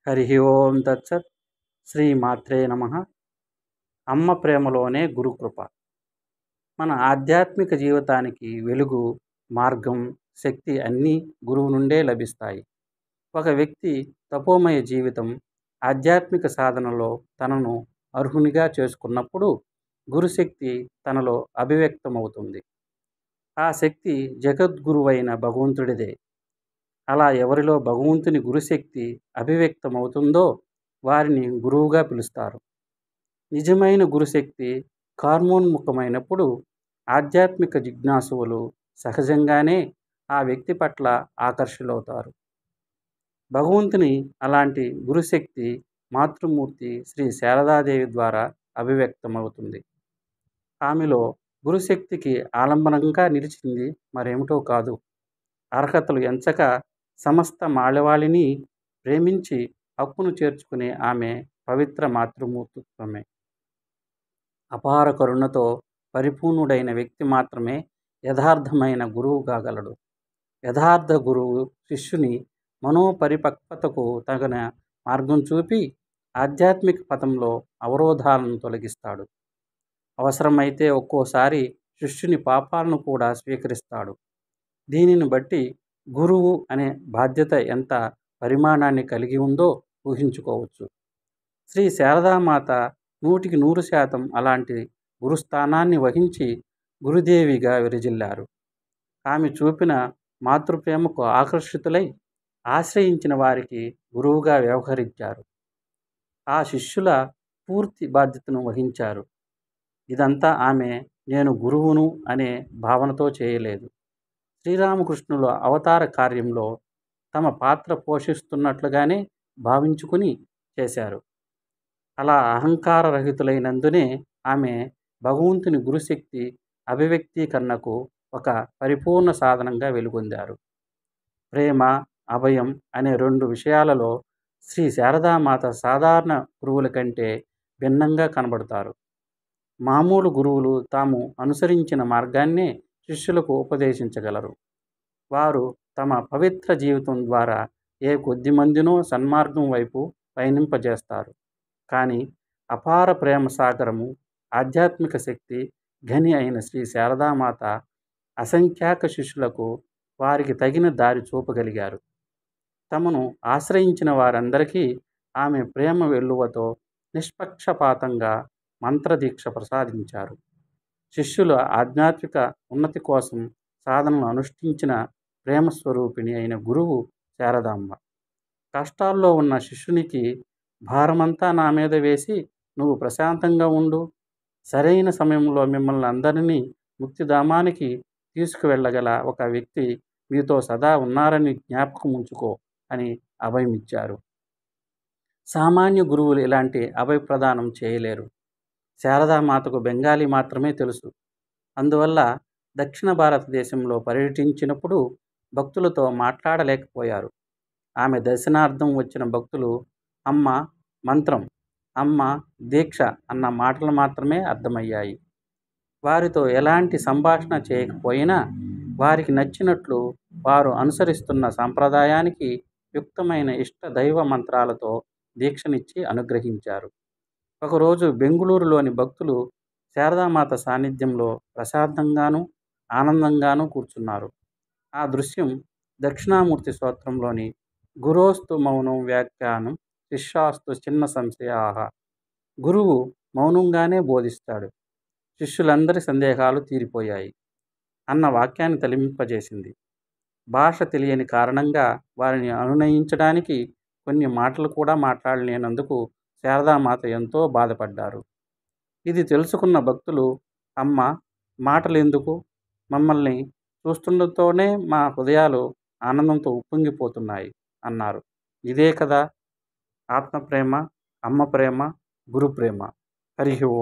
హరి ఓం తత్సత్. శ్రీ మాత్రే నమ. అమ్మ ప్రేమలోనే గురుకృప. మన ఆధ్యాత్మిక జీవితానికి వెలుగు, మార్గం, శక్తి అన్నీ గురువు నుండే లభిస్తాయి. ఒక వ్యక్తి తపోమయ జీవితం, ఆధ్యాత్మిక సాధనలో తనను అర్హునిగా చేసుకున్నప్పుడు గురుశక్తి తనలో అభివ్యక్తమవుతుంది. ఆ శక్తి జగద్గురువైన భగవంతుడిదే. అలా ఎవరిలో భగవంతుని గురుశక్తి అభివ్యక్తమవుతుందో వారిని గురువుగా పిలుస్తారు. నిజమైన గురుశక్తి కార్మోన్ముఖమైనప్పుడు ఆధ్యాత్మిక జిజ్ఞాసువులు సహజంగానే ఆ వ్యక్తి పట్ల ఆకర్షులవుతారు. భగవంతుని అలాంటి గురుశక్తి మాతృమూర్తి శ్రీ శారదాదేవి ద్వారా అభివ్యక్తమవుతుంది. ఆమెలో గురుశక్తికి ఆలంబనంగా నిలిచింది మరేమిటో కాదు, అర్హతలు ఎంచక సమస్త మాళవాళిని ప్రేమించి హక్కును చేర్చుకునే ఆమె పవిత్ర మాతృమూర్తిత్వమే. అపార కరుణతో పరిపూర్ణుడైన వ్యక్తి మాత్రమే యథార్థమైన గురువు కాగలడు. యథార్థ గురువు శిష్యుని మనోపరిపక్వతకు తగిన మార్గం చూపి ఆధ్యాత్మిక పథంలో అవరోధాలను తొలగిస్తాడు. అవసరమైతే ఒక్కోసారి శిష్యుని పాపాలను కూడా స్వీకరిస్తాడు. దీనిని బట్టి గురువు అనే బాధ్యత ఎంత పరిమాణాన్ని కలిగి ఉందో ఊహించుకోవచ్చు. శ్రీ శారదామాత 100% అలాంటి గురుస్థానాన్ని వహించి గురుదేవిగా విరజిల్లారు. ఆమె చూపిన మాతృప్రేమకు ఆకర్షితులై ఆశ్రయించిన వారికి గురువుగా వ్యవహరించారు. ఆ శిష్యుల పూర్తి బాధ్యతను వహించారు. ఇదంతా ఆమె నేను గురువును అనే భావనతో చేయలేదు. శ్రీరామకృష్ణుల అవతార కార్యంలో తమ పాత్ర పోషిస్తున్నట్లుగానే భావించుకుని చేశారు. అలా అహంకారరహితులైనందునే ఆమె భగవంతుని గురుశక్తి అభివ్యక్తీకరణకు ఒక పరిపూర్ణ సాధనంగా వెలుగొందారు. ప్రేమ, అభయం అనే 2 విషయాలలో శ్రీ శారదామాత సాధారణ గురువుల కంటే భిన్నంగా కనబడతారు. మామూలు గురువులు తాము అనుసరించిన మార్గాన్నే శిష్యులకు ఉపదేశించగలరు. వారు తమ పవిత్ర జీవితం ద్వారా ఏ కొద్ది మందినో సన్మార్గం వైపు పయనింపజేస్తారు. కానీ అపార ప్రేమ సాగరము, ఆధ్యాత్మిక శక్తి ఘని అయిన శ్రీ శారదామాత అసంఖ్యాక శిష్యులకు వారికి తగిన దారి చూపగలిగారు. తమను ఆశ్రయించిన వారందరికీ ఆమె ప్రేమ వెల్లువతో నిష్పక్షపాతంగా మంత్రదీక్ష ప్రసాదించారు. శిష్యుల ఆధ్యాత్మిక ఉన్నతి కోసం సాధనలు అనుష్ఠించిన ప్రేమస్వరూపిణి అయిన గురువు శారదాంబ. కష్టాల్లో ఉన్న శిష్యునికి భారమంతా నా మీద వేసి నువ్వు ప్రశాంతంగా ఉండు, సరైన సమయంలో మిమ్మల్ని అందరినీ ముక్తిధామానికి తీసుకువెళ్ళగల ఒక వ్యక్తి మీతో సదా ఉన్నారని జ్ఞాపకం ఉంచుకో అని అభయమిచ్చారు. సామాన్య గురువులు ఇలాంటి అభయప్రదానం చేయలేరు. శారదామాతకు బెంగాలీ మాత్రమే తెలుసు. అందువల్ల దక్షిణ భారతదేశంలో పర్యటించినప్పుడు భక్తులతో మాట్లాడలేకపోయారు. ఆమె దర్శనార్థం వచ్చిన భక్తులు అమ్మ మంత్రం, అమ్మ దీక్ష అన్న మాటలు మాత్రమే అర్థమయ్యాయి. వారితో ఎలాంటి సంభాషణ చేయకపోయినా వారికి నచ్చినట్లు వారు అనుసరిస్తున్న సాంప్రదాయానికి యుక్తమైన ఇష్ట దైవ మంత్రాలతో దీక్షనిచ్చి అనుగ్రహించారు. ఒకరోజు బెంగుళూరులోని భక్తులు శారదామాత సాన్నిధ్యంలో ప్రశాంతంగానూ ఆనందంగానూ కూర్చున్నారు. ఆ దృశ్యం దక్షిణామూర్తి స్తోత్రంలోని గురోస్తు మౌనం వ్యాఖ్యానం శిష్యాస్తు చిన్న సంశయాః. గురువు మౌనంగానే బోధిస్తాడు, శిష్యులందరి సందేహాలు తీరిపోయాయి అన్న వాక్యాన్ని తలింపజేసింది. భాష తెలియని కారణంగా వారిని అనునయించడానికి కొన్ని మాటలు కూడా మాట్లాడలేనందుకు శారదామాత ఎంతో బాధపడ్డారు. ఇది తెలుసుకున్న భక్తులు అమ్మ మాటలెందుకు, మమ్మల్ని చూస్తుండటంతోనే మా హృదయాలు ఆనందంతో ఉప్పొంగిపోతున్నాయి అన్నారు. ఇదే కదా ఆత్మప్రేమ, అమ్మ ప్రేమ, గురు ప్రేమ. హరి ఓం.